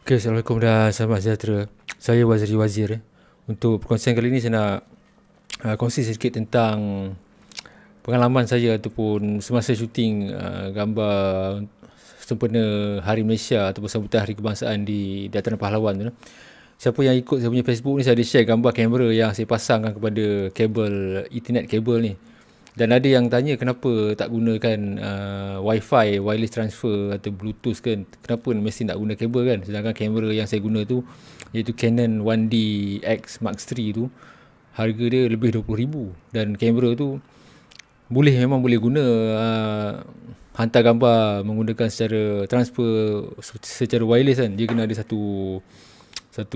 Okay, Assalamualaikum dan selamat sejahtera. Saya Waziri Wazir. Untuk perkongsian kali ini saya nak kongsi sedikit tentang pengalaman saya ataupun semasa syuting gambar sempena Hari Malaysia ataupun sambutan Hari Kebangsaan di Dataran Pahlawan tu. Siapa yang ikut saya punya Facebook ni, saya ada share gambar kamera yang saya pasangkan kepada kabel Ethernet kabel ni. Dan ada yang tanya kenapa tak gunakan Wi-Fi, wireless transfer atau Bluetooth kan. Kenapa mesti nak guna kabel kan. Sedangkan kamera yang saya guna tu, iaitu Canon 1D X Mark III tu, harga dia lebih RM20,000. Dan kamera tu memang boleh guna hantar gambar menggunakan secara transfer secara wireless kan. Dia kena ada satu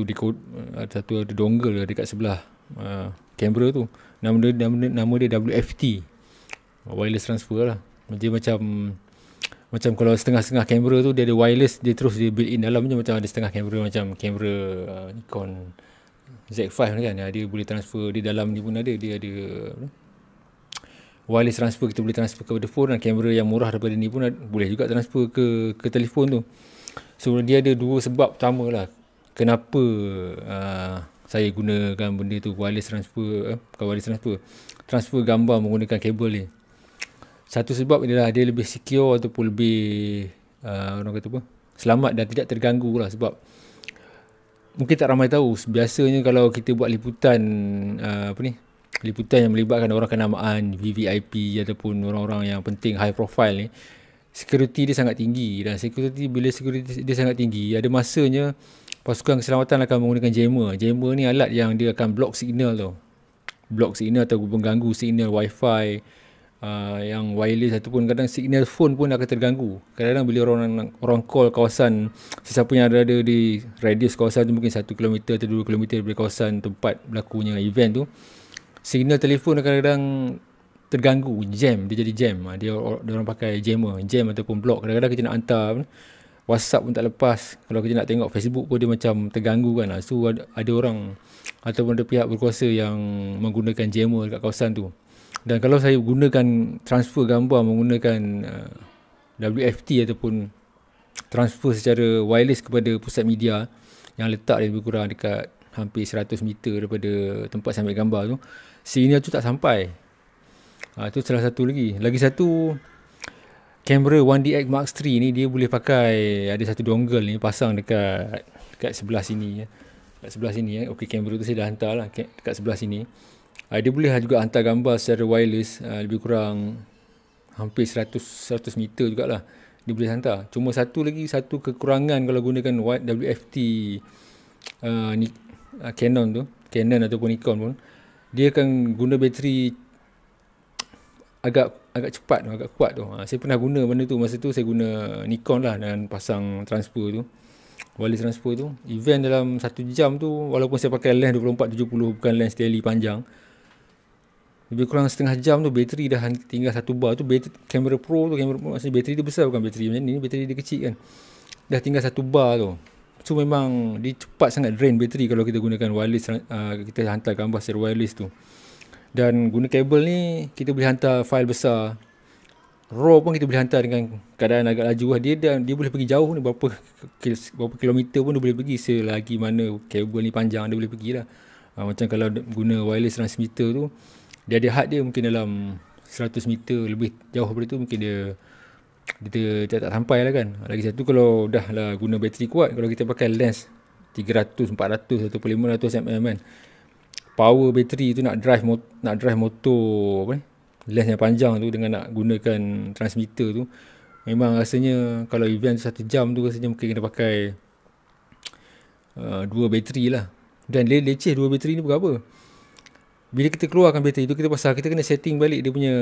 decode, satu ada dongle dekat sebelah kamera tu. Nama dia WFT, wireless transfer lah. Dia macam kalau setengah-setengah kamera tu dia ada wireless, dia terus dia built in dalam je. Macam ada setengah kamera macam kamera Nikon Z5 kan, dia boleh transfer di dalam ni pun ada. Dia ada wireless transfer, kita boleh transfer kepada phone. Dan kamera yang murah daripada ni pun boleh juga transfer ke telefon tu. So dia ada dua sebab utama lah kenapa saya gunakan benda tu, wireless transfer, bukan wireless transfer gambar menggunakan kabel ni. Satu sebab adalah dia lebih secure ataupun lebih orang kata apa, selamat dan tidak terganggu lah. Sebab mungkin tak ramai tahu, biasanya kalau kita buat liputan liputan yang melibatkan orang kenamaan, VVIP ataupun orang-orang yang penting, high profile ni, security dia sangat tinggi. Dan bila security dia sangat tinggi, ada masanya pasukan keselamatan akan menggunakan jammer. Jammer ni alat yang dia akan block signal tau. Block signal atau mengganggu signal Wi-Fi yang wireless, ataupun kadang signal phone pun akan terganggu. Kadang-kadang bila orang call kawasan, sesiapa yang ada di radius kawasan tu, mungkin 1 km atau 2 km dari kawasan tempat berlakunya event tu, signal telefon kadang-kadang terganggu, jam, dia jadi jam. Dia orang pakai jammer, jam ataupun block. Kadang-kadang kita nak hantar WhatsApp pun tak lepas. Kalau kita nak tengok Facebook pun dia macam terganggu kan. So ada orang ataupun ada pihak berkuasa yang menggunakan jammer dekat kawasan tu. Dan kalau saya gunakan transfer gambar menggunakan WFT ataupun transfer secara wireless kepada pusat media yang letak dia lebih kurang dekat hampir 100 meter daripada tempat saya ambil gambar tu, signal tu tak sampai. Itu salah satu lagi. Lagi satu, kamera 1DX Mark III ni dia boleh pakai, ada satu dongle ni pasang dekat sebelah sini ya. Dekat sebelah sini ya. Okey, kamera tu saya dah hantar lah dekat sebelah sini. Dia boleh juga hantar gambar secara wireless, lebih kurang hampir 100 meter jugalah dia boleh hantar. Cuma satu kekurangan kalau gunakan WFT Canon tu, Canon ataupun Nikon pun, dia akan guna bateri agak cepat, agak kuat tu. Saya pernah guna benda tu. Masa tu saya guna Nikon lah dan pasang transfer tu, wireless transfer tu. Event dalam 1 jam tu, walaupun saya pakai lens 24-70, bukan lens tele panjang, lebih kurang setengah jam tu bateri dah tinggal 1 bar tu. Kamera pro tu, maksudnya bateri dia besar, bukan bateri macam ni, bateri dia kecil kan, dah tinggal 1 bar tu. So memang dia cepat sangat drain bateri kalau kita gunakan wireless, kita hantar gambar secara wireless tu. Dan guna kabel ni kita boleh hantar file besar, RAW pun kita boleh hantar dengan keadaan agak laju lah. Dia boleh pergi jauh ni, berapa kilometer pun dia boleh pergi, selagi mana kabel ni panjang dia boleh pergi lah. Macam kalau guna wireless transmitter tu, dia ada had dia mungkin dalam 100 meter, lebih jauh daripada tu mungkin dia tak sampai lah kan. Lagi satu, kalau dah lah guna bateri kuat, kalau kita pakai lens 300, 400 ataupun 500 mm kan, power bateri tu nak drive motor lens yang panjang tu dengan nak gunakan transmitter tu, memang rasanya kalau event 1 jam tu rasanya mungkin kena pakai 2 bateri lah. Dan leceh 2 bateri ni berapa. Bila kita keluarkan bateri tu, kita kena setting balik dia punya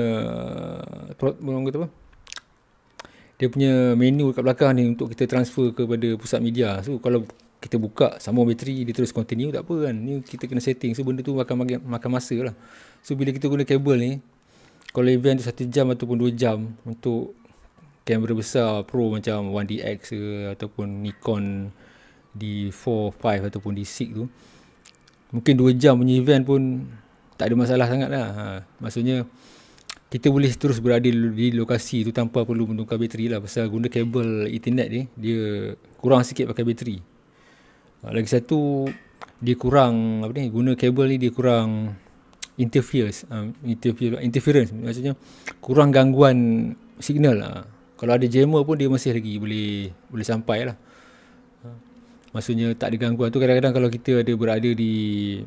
dia punya menu kat belakang ni untuk kita transfer kepada pusat media. So kalau kita buka sambung bateri, dia terus continue, tak apa kan. Ni kita kena setting. So benda tu makan masa lah. So bila kita guna kabel ni, kalau event tu 1 jam ataupun 2 jam, untuk kamera besar pro macam 1DX ke ataupun Nikon D4, 5 ataupun D6 tu, mungkin 2 jam punya event pun tak ada masalah sangat lah. Maksudnya kita boleh terus berada di lokasi tu tanpa perlu menukar bateri lah. Pasal guna kabel Ethernet ni, dia kurang sikit pakai bateri. Lagi satu, dia kurang guna kabel ni dia kurang interference, maksudnya kurang gangguan signal. Kalau ada jammer pun dia masih lagi boleh sampai lah. Maksudnya tak ada gangguan tu. Kadang-kadang kalau kita ada berada di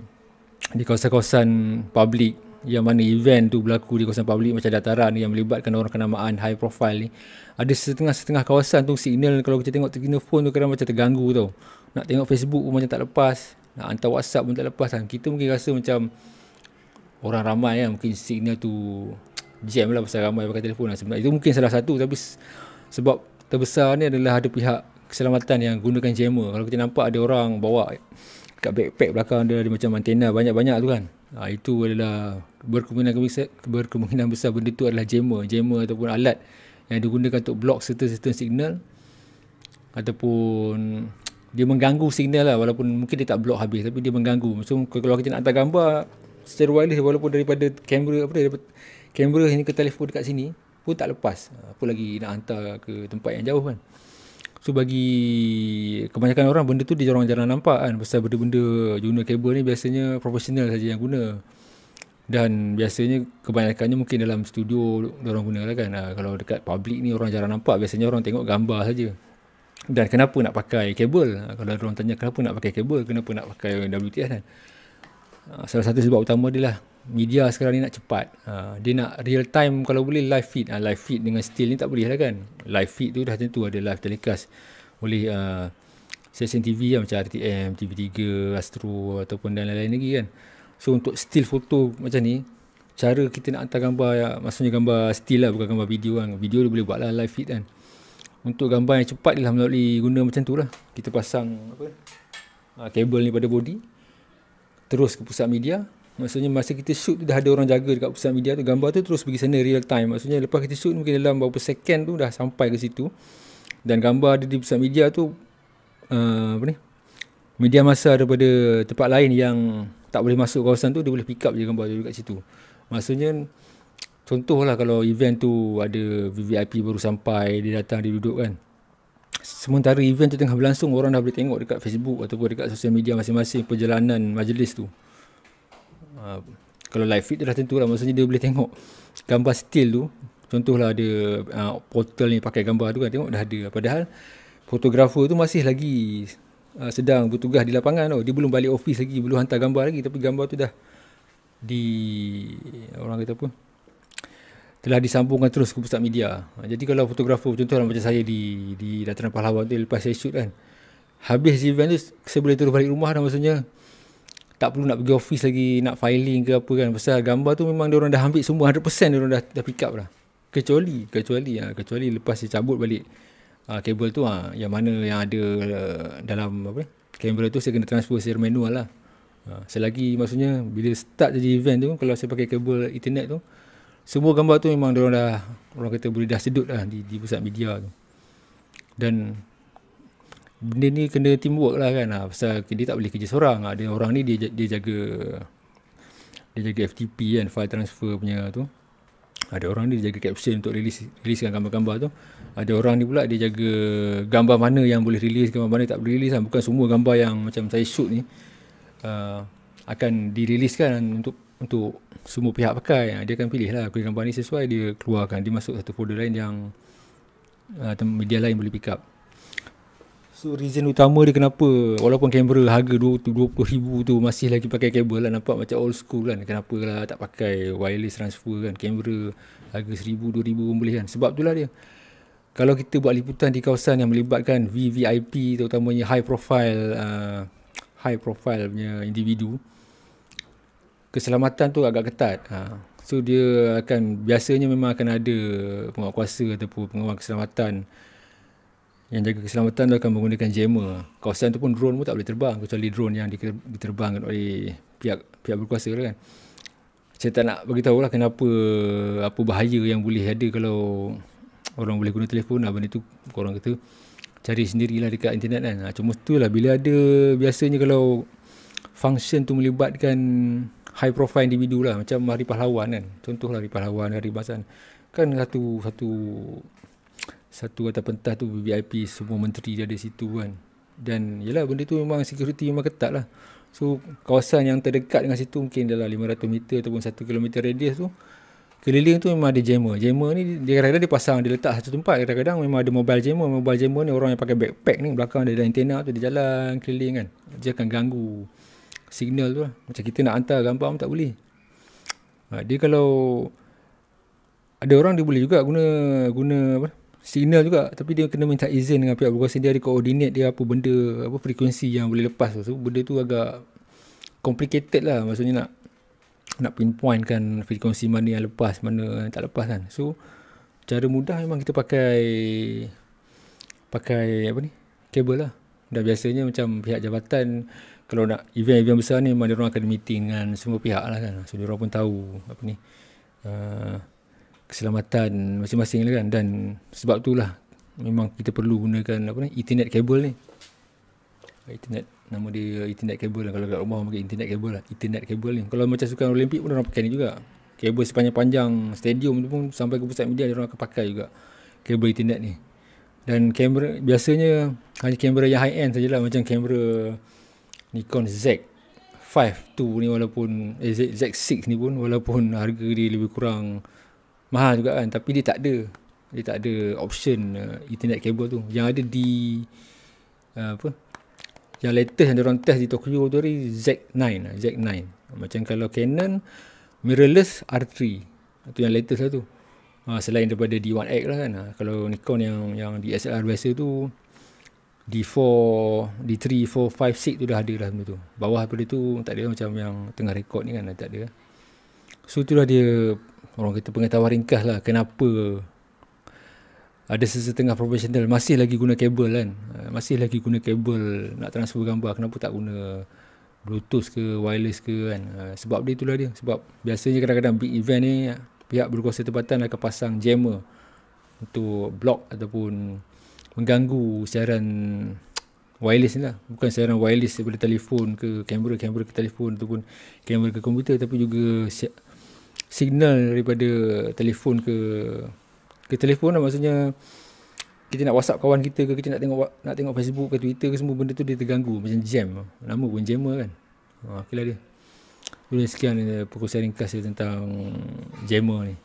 kawasan-kawasan public, yang mana event tu berlaku di kawasan public macam dataran yang melibatkan orang kenamaan high profile ni, ada setengah kawasan tu signal, kalau kita tengok terkena phone tu kadang macam terganggu tau. Nak tengok Facebook pun macam tak lepas, nak hantar WhatsApp pun tak lepas kan. Kita mungkin rasa macam orang ramai kan, mungkin signal tu jam lah pasal ramai pakai telefon lah. Sebenarnya itu mungkin salah satu, tapi sebab terbesar ni adalah ada pihak keselamatan yang gunakan jammer. Kalau kita nampak ada orang bawa kat backpack belakang dia ada macam antena banyak-banyak tu kan, itu adalah berkemungkinan besar benda tu adalah jammer ataupun alat yang digunakan untuk block certain signal, ataupun dia mengganggu signal lah. Walaupun mungkin dia tak block habis, tapi dia mengganggu. So kalau kita nak hantar gambar secara wireless, walaupun daripada kamera ini ke telefon dekat sini pun tak lepas, apa lagi nak hantar ke tempat yang jauh kan. So bagi kebanyakan orang, benda tu dia jarang nampak kan, pasal benda-benda guna kabel ni biasanya profesional saja yang guna, dan biasanya kebanyakannya mungkin dalam studio diorang guna lah kan. Kalau dekat public ni orang jarang nampak, biasanya orang tengok gambar saja. Dan kenapa nak pakai kabel? Kalau orang tanya kenapa nak pakai kabel, kenapa nak pakai WTS kan, salah satu sebab utama dia lah, media sekarang ni nak cepat. Dia nak real time, kalau boleh live feed. Live feed dengan still ni tak boleh lah kan. Live feed tu dah tentu ada live telecast, boleh stesen TV lah, macam RTM, TV3, Astro ataupun dan lain-lain lagi kan. So untuk still foto macam ni, cara kita nak hantar gambar, maksudnya gambar still lah, bukan gambar video kan. Video dia boleh buat lah live feed kan. Untuk gambar yang cepat dia lah melalui guna macam tu lah. Kita pasang kabel ni pada body, terus ke pusat media. Maksudnya masa kita shoot tu dah ada orang jaga dekat pusat media tu, gambar tu terus pergi sana real time. Maksudnya lepas kita shoot mungkin dalam beberapa second tu dah sampai ke situ, dan gambar ada di pusat media tu, media masa daripada tempat lain yang tak boleh masuk kawasan tu, dia boleh pick up je gambar tu dekat situ. Maksudnya contohlah kalau event tu ada VVIP baru sampai, dia datang, dia duduk kan, sementara event tu tengah berlangsung, orang dah boleh tengok dekat Facebook ataupun dekat sosial media masing-masing perjalanan majlis tu. Kalau live feed dah tentu lah, maksudnya dia boleh tengok gambar still tu. Contohlah ada portal ni pakai gambar tu kan, tengok dah ada. Padahal fotografer tu masih lagi sedang bertugas di lapangan tau. Dia belum balik office lagi, belum hantar gambar lagi, tapi gambar tu dah orang kata apa, telah disambungkan terus ke pusat media. Jadi kalau fotografer, contohlah macam saya di Dataran Pahlawan tu, lepas saya shoot kan, habis event tu saya boleh terus balik rumah dah. Maksudnya tak perlu nak pergi office lagi, nak filing ke apa kan, pasal gambar tu memang diorang dah ambil semua 100%, diorang dah pick up dah. Kecuali lepas saya cabut balik kabel tu, yang mana yang ada dalam kamera tu, saya kena transfer secara manual lah. Selagi maksudnya bila start jadi event tu, kalau saya pakai kabel internet tu, semua gambar tu memang diorang dah, orang kata boleh dah sedut lah di pusat media tu. Dan benda ni kena teamwork lah kan, pasal dia tak boleh kerja seorang. Ada orang ni dia jaga FTP kan, file transfer punya tu. Ada orang ni dia jaga caption untuk riliskan gambar-gambar tu. Ada orang ni pula dia jaga gambar mana yang boleh release, gambar mana tak boleh release kan. Bukan semua gambar yang macam saya shoot ni akan diriliskan untuk semua pihak pakai. Dia akan pilih lah gambar ni sesuai, dia keluarkan, dia masuk satu folder lain yang media lain boleh pick up. So reason utama dia kenapa, walaupun kamera harga 20,000 tu masih lagi pakai kabel lah, nampak macam old school kan. Kenapa lah tak pakai wireless transfer kan, kamera harga 1,000-2,000 pun boleh kan. Sebab tu lah dia, kalau kita buat liputan di kawasan yang melibatkan VVIP, terutamanya high profile punya individu, keselamatan tu agak ketat. So dia akan, biasanya memang akan ada penguatkuasa ataupun pengawal keselamatan yang jaga keselamatan tu akan menggunakan jammer. Kawasan tu pun drone pun tak boleh terbang, kecuali drone yang diterbangkan oleh pihak berkuasa lah kan. Saya tak nak beritahu lah kenapa, apa bahaya yang boleh ada kalau orang boleh guna telefon lah. Benda tu korang kata cari sendirilah dekat internet kan. Cuma tu lah, bila ada, biasanya kalau function tu melibatkan high profile individu lah, macam Hari Pahlawan kan, contohlah Hari Pahlawan, Hari Basan kan, satu atau pentas tu VIP, semua menteri dia ada situ kan. Dan yelah, benda tu memang security memang ketat lah. So kawasan yang terdekat dengan situ mungkin dalam 500 meter ataupun 1 kilometer radius tu, keliling tu memang ada jammer. Jammer ni dia kadang-kadang dia pasang, dia letak satu tempat. Kadang-kadang memang ada mobile jammer. Mobile jammer ni orang yang pakai backpack ni, belakang dia ada antena tu, dia jalan keliling kan. Dia akan ganggu signal tu lah. Macam kita nak hantar gambar pun tak boleh. Dia kalau ada orang, dia boleh juga guna apa, signal juga, tapi dia kena minta izin dengan pihak berkuasa. Dia ada koordinat dia apa benda, apa frekuensi yang boleh lepas tu. So benda tu agak complicated lah, maksudnya nak pinpoint kan frekuensi mana yang lepas, mana yang tak lepas kan. So cara mudah memang kita pakai apa ni, kabel lah. Dan biasanya macam pihak jabatan, kalau nak event-event besar ni, memang diorang akan meeting dengan semua pihak lah kan. So diorang pun tahu apa ni, keselamatan masing-masing lah kan. Dan sebab tu lah memang kita perlu gunakan apa ni, Ethernet kabel ni. Ethernet, nama dia Ethernet kabel lah. Kalau kat rumah pakai Ethernet kabel lah, Ethernet kabel ni. Kalau macam sukan Olimpik pun orang pakai ni juga. Kabel sepanjang-panjang stadium tu pun sampai ke pusat media, orang akan pakai juga kabel Ethernet ni. Dan kamera biasanya hanya kamera yang high end sajalah, macam kamera Nikon Z5 tu ni, walaupun Z6 ni pun, walaupun harga dia lebih kurang mahal juga kan, tapi dia tak ada option Ethernet kabel tu. Yang ada di yang latest yang diorang test di Tokyo tu hari Z9. Macam kalau Canon mirrorless R3 tu yang latest lah tu. Selain daripada D1X lah kan. Kalau Nikon yang DSLR biasa tu, D4, D3, 4, 5, 6 tu dah ada lah benda tu. Bawah daripada tu tak ada, macam yang tengah rekod ni kan, tak ada. So itulah dia, orang kata pengetahuan ringkas lah kenapa ada sesetengah profesional masih lagi guna kabel kan. Masih lagi guna kabel nak transfer gambar. Kenapa tak guna Bluetooth ke, wireless ke kan. Sebab dia itulah dia. Sebab biasanya kadang-kadang big event ni, pihak berkuasa tempatan akan pasang jammer untuk block ataupun mengganggu siaran wireless ni lah. Bukan siaran wireless daripada telefon ke kamera ke telefon ataupun kamera ke komputer, tapi juga signal daripada telefon ke telefon lah. Maksudnya kita nak WhatsApp kawan kita ke, kita nak tengok Facebook ke Twitter ke, semua benda tu dia terganggu. Macam jam, nama pun jammer kan. Okeylah dia. Sekian perkongsian ringkas dia tentang jammer ni.